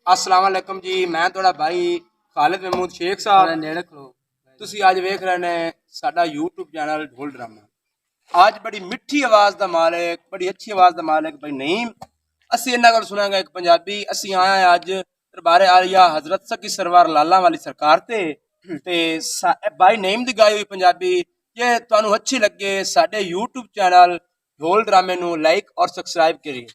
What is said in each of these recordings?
अस्सलाम वालेकुम जी। मैं थोड़ा भाई खालिद महमूद शेख साहब नेड़े खलो। तुसी आज वेख रहे ने साडा यूट्यूब चैनल ढोल ड्रामा। आज बड़ी मिठी आवाज़ दा मालिक, बड़ी अच्छी आवाज़ दा मालिक भाई नईम असी इन्हां कोल सुनांगे एक पंजाबी। असी आए हैं अज दरबारे आलिया हजरत सकी सरवार लाला वाली सरकार ते भाई नईम दी गाई हुई पंजाबी जे तुहानू अच्छी लगे साडे यूट्यूब चैनल ढोल ड्रामे नू लाइक और सबसक्राइब करिए।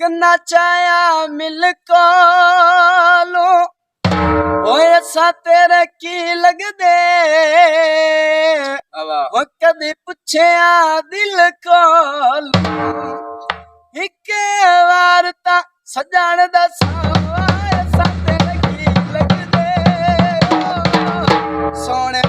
गन्ना चाया मिल कोलो ओए सा तेरे की लगदे ओ कदी पुछया दिल कोल एक वार ता सजण दा साया सा तेरे की लगदे सोने